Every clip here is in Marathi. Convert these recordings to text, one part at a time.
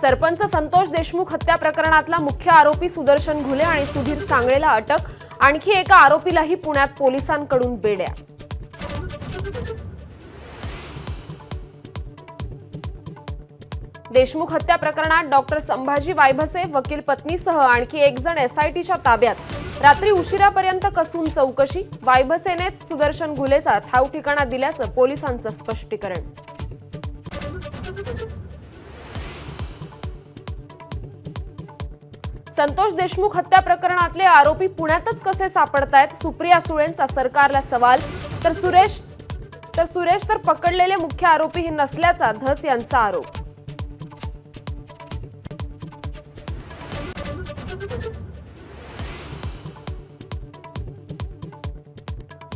सरपंच संतोष देशमुख हत्या प्रकरणातला मुख्य आरोपी सुदर्शन घुले आणि सुधीर सांगळेला अटक, आणखी एका आरोपीलाही पुण्यात पोलिसांकडून बेड्या। देशमुख हत्या प्रकरणात डॉक्टर संभाजी वायभसे वकील पत्नीसह आणखी एक जण एसआयटीच्या ताब्यात। रात्री उशिरापर्यंत कसून चौकशी, वायभसेनेच सुदर्शन घुलेचा ठाव ठिकाणा दिल्याचं पोलिसांचं स्पष्टीकरण। संतोष देशमुख हत्या प्रकरणातले आरोपी पुण्यातच कसे सापडतायत, सुप्रिया सुळेंचा सरकारला सवाल। तर सुरेश पकडलेले मुख्य आरोपी हे नसल्याचा धस यांचा आरोप।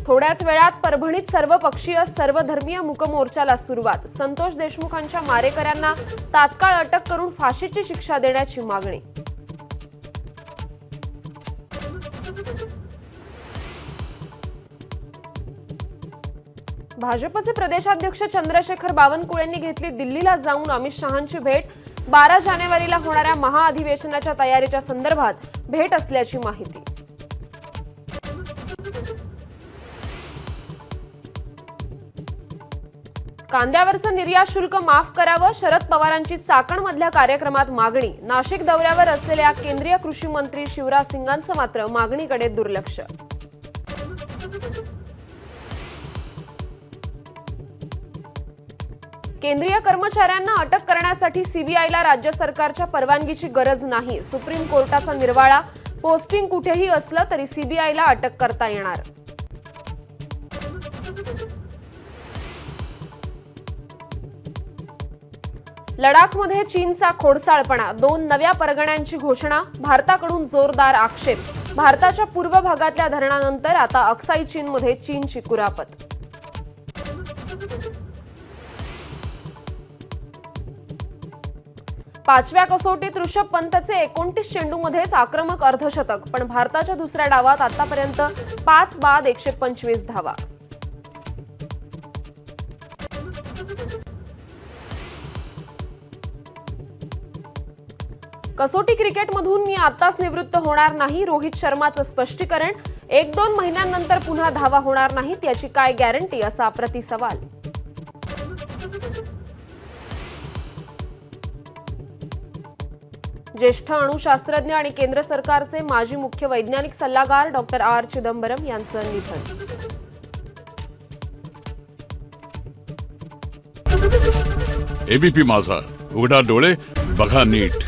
थोड्याच वेळात परभणीत सर्वपक्षीय सर्वधर्मीय मूक मोर्चाला सुरुवात। संतोष देशमुखांच्या मारेकऱ्यांना तात्काळ अटक करून फाशीची शिक्षा देण्याची मागणी। भाजपचे प्रदेशाध्यक्ष चंद्रशेखर बावनकुळेंनी घेतली दिल्लीला जाऊन अमित शहांची भेट। 12 जानेवारीला होणाऱ्या महाअधिवेशनाच्या तयारीच्या संदर्भात भेट असल्याची माहिती। कांद्यावरचं निर्यात शुल्क माफ करावं, शरद पवारांची चाकणमधल्या कार्यक्रमात मागणी। नाशिक दौऱ्यावर असलेल्या केंद्रीय कृषी मंत्री शिवराज सिंगांचं मात्र मागणीकडे दुर्लक्ष। केंद्रीय कर्मचाऱ्यांना अटक करण्यासाठी सीबीआयला राज्य सरकारच्या परवानगीची गरज नाही, सुप्रीम कोर्टाचा निर्वाळा। पोस्टिंग कुठेही असलं तरी सीबीआयला अटक करता येणार। लडाखमध्ये चीनचा खोडसाळपणा, 2 नव्या परगण्यांची घोषणा। भारताकडून जोरदार आक्षेप। भारताच्या पूर्व भागातल्या धरणानंतर आता अक्साई चीनमध्ये चीनची कुरापत। पाचव्या कसोटीत ऋषभ पंतचे 29 चेंडूमध्येच आक्रमक अर्धशतक, पण भारताच्या दुसऱ्या डावात आतापर्यंत 5 बाद 125 धावा। कसोटी क्रिकेटमधून मी आताच निवृत्त होणार नाही, रोहित शर्माचं स्पष्टीकरण। 1-2 महिन्यांनंतर पुन्हा धावा होणार नाहीत याची काय गॅरंटी, असा प्रतिसवाल। ज्येष्ठ अणुशास्त्रज्ञ आणि केंद्र सरकारचे माजी मुख्य वैज्ञानिक सल्लागार डॉक्टर आर चिदंबरम यांचं निधन। एबीपी माझा, उघडा डोळे बघा नीट।